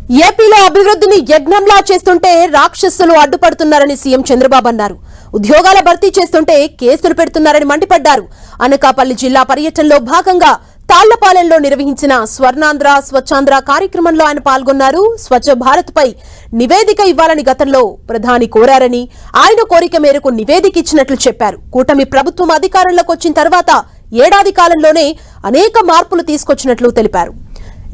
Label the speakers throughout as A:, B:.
A: ఏపీలో అభివృద్ధిని యజ్ఞంలా చేస్తుంటే రాక్షసులు అడ్డుపడుతున్నారని సీఎం చంద్రబాబు అన్నారు. ఉద్యోగాల భర్తీ చేస్తుంటే కేసులు పెడుతున్నారని మండిపడ్డారు. అనకాపల్లి జిల్లా పర్యటనలో భాగంగా తాళ్లపాలెంలో నిర్వహించిన స్వర్ణాంధ్ర స్వచ్ఛాంధ్ర కార్యక్రమంలో ఆయన పాల్గొన్నారు. స్వచ్ఛ భారత్ పై నివేదిక ఇవ్వాలని గతంలో ప్రధాని కోరారని, ఆయన కోరిక మేరకు నివేదిక ఇచ్చినట్లు చెప్పారు. కూటమి ప్రభుత్వం అధికారంలోకి వచ్చిన తర్వాత ఏడాది కాలంలోనే అనేక మార్పులు తీసుకొచ్చినట్లు తెలిపారు.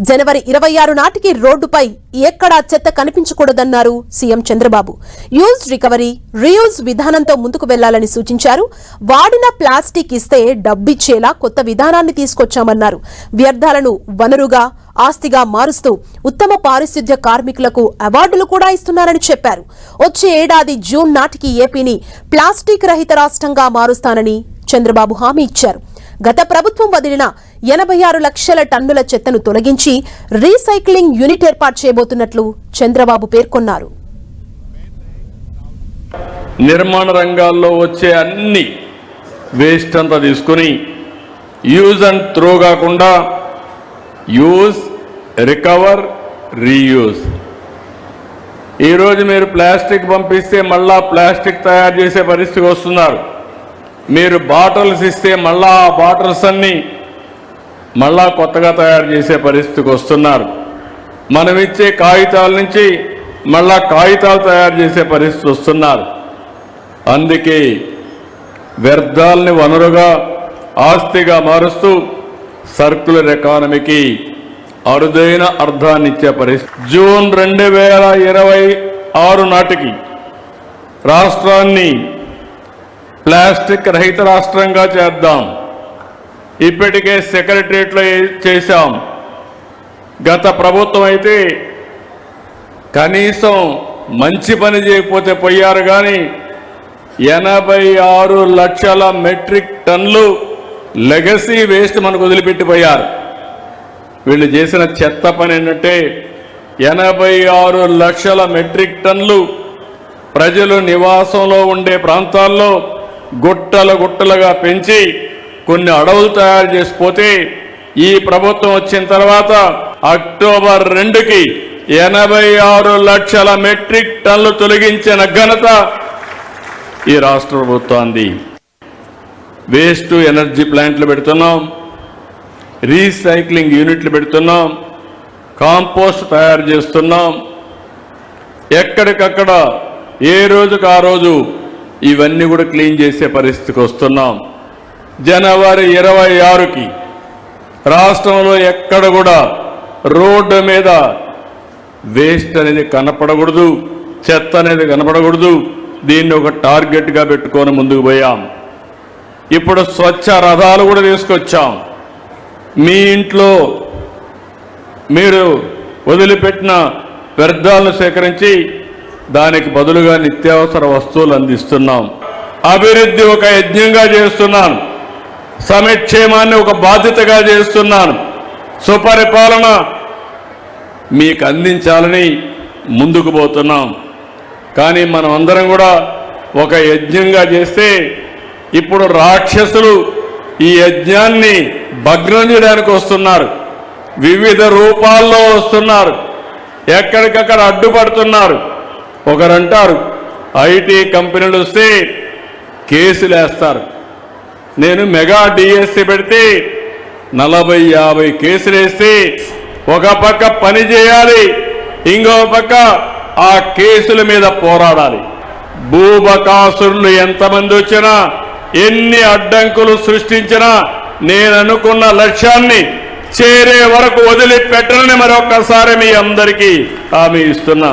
A: జనవరి 26 నాటికి రోడ్డుపై ఎక్కడా చెత్త కనిపించకూడదన్నారు CM Chandrababu. Use recovery reuse విధానంతో ముందుకు వెళ్లాలని సూచించారు. వాడిన ప్లాస్టిక్ ఇస్తే డబ్బిచ్చేలా కొత్త విధానాన్ని తీసుకొచ్చామన్నారు. వ్యర్థాలను వనరుగా ఆస్తిగా మారుస్తూ ఉత్తమ పారిశుద్ధ్య కార్మికులకు అవార్డులు కూడా ఇస్తున్నారని చెప్పారు. వచ్చే ఏడాది జూన్ నాటికి ఏపీని ప్లాస్టిక్ రహిత రాష్ట్రంగా మారుస్తానని చంద్రబాబు హామీ ఇచ్చారు. గత ప్రభుత్వం వదిలిన 86 లక్షల టన్నుల చెత్తను తొలగించి రీసైక్లింగ్ యూనిట్ ఏర్పాటు చేయబోతున్నట్లు చంద్రబాబు పేర్కొన్నారు.
B: నిర్మాణ రంగాల్లో వచ్చే అన్ని వేస్ట్ అంతా తీసుకుని యూజ్ అండ్ త్రో కాకుండా యూజ్, రికవర్, రీయూజ్. ఈరోజు మీరు ప్లాస్టిక్ పంపిస్తే మళ్ళా ప్లాస్టిక్ తయారు చేసే పరిస్థితికి వస్తున్నారు. మీరు బాటిల్స్ ఇస్తే మళ్ళా ఆ బాటిల్స్ అన్ని మళ్ళా కొత్తగా తయారు చేసే పరిస్థితికి వస్తున్నారు. మనం ఇచ్చే కాగితాల నుంచి మళ్ళా కాగితాలు తయారు చేసే పరిస్థితి వస్తున్నారు. అందుకే వ్యర్థాలని వనరుగా ఆస్తిగా మారుస్తూ సర్క్యులర్ ఎకానమీకి అరుదైన అర్థాన్ని ఇచ్చే పరిస్థితి. జూన్ 2026 నాటికి రాష్ట్రాన్ని ప్లాస్టిక్ రహిత రాష్ట్రంగా చేద్దాం. ఇప్పటికే సెక్రటరియట్లో చేశాం. గత ప్రభుత్వం అయితే కనీసం మంచి పని చేయకపోతే పోయారు, కానీ 86 లక్షల మెట్రిక్ టన్నులు లెగసీ వేస్ట్ మనకు వదిలిపెట్టిపోయారు. వీళ్ళు చేసిన చెత్త పని ఏంటంటే 86 లక్షల మెట్రిక్ టన్నులు ప్రజలు నివాసంలో ఉండే ప్రాంతాల్లో గుట్టలు గుట్టలుగా పెంచి కొన్ని అడవులు తయారు చేసిపోతే, ఈ ప్రభుత్వం వచ్చిన తర్వాత అక్టోబర్ 2కి 86 లక్షల మెట్రిక్ టన్నులు తొలగించిన ఘనత ఈ రాష్ట్ర ప్రభుత్వాన్ని. వేస్ట్ ఎనర్జీ ప్లాంట్లు పెడుతున్నాం, రీసైక్లింగ్ యూనిట్లు పెడుతున్నాం, కాంపోస్ట్ తయారు చేస్తున్నాం. ఎక్కడికక్కడ ఏ రోజుకు ఆ రోజు ఇవన్నీ కూడా క్లీన్ చేసే పరిస్థితికి వస్తున్నాం. జనవరి 26కి రాష్ట్రంలో ఎక్కడ కూడా రోడ్డు మీద వేస్ట్ అనేది కనపడకూడదు, చెత్త అనేది కనపడకూడదు. దీన్ని ఒక టార్గెట్గా పెట్టుకొని ముందుకు పోయాం. ఇప్పుడు స్వచ్ఛ రథాలు కూడా తీసుకొచ్చాం. మీ ఇంట్లో మీరు వదిలిపెట్టిన వ్యర్థాలను సేకరించి దానికి బదులుగా నిత్యావసర వస్తువులు అందిస్తున్నాం. అభివృద్ధి ఒక యజ్ఞంగా చేస్తున్నాను, సంక్షేమాన్ని ఒక బాధ్యతగా చేస్తున్నాను. సుపరిపాలన మీకు అందించాలని ముందుకు పోతున్నాం. కానీ మనం అందరం కూడా ఒక యజ్ఞంగా చేస్తే ఇప్పుడు రాక్షసులు ఈ యజ్ఞాన్ని భగ్నం చేయడానికి వస్తున్నారు. వివిధ రూపాల్లో వస్తున్నారు, ఎక్కడికక్కడ అడ్డుపడుతున్నారు. ఒకరంటారు ఐటీ కంపెనీలు వస్తే కేసులు వేస్తారు. నేను మెగా డిఎస్సి పెడితే 40-50 కేసులు వేస్తే ఒక పక్క పని చేయాలి, ఇంకో పక్క ఆ కేసుల మీద పోరాడాలి. భూబకాసురులు ఎంతమంది వచ్చినా, ఎన్ని అడ్డంకులు సృష్టించినా నేను అనుకున్న లక్ష్యాన్ని చేరే వరకు వదిలిపెట్టనని మరొక్కసారి మీ అందరికీ హామీ ఇస్తున్నా.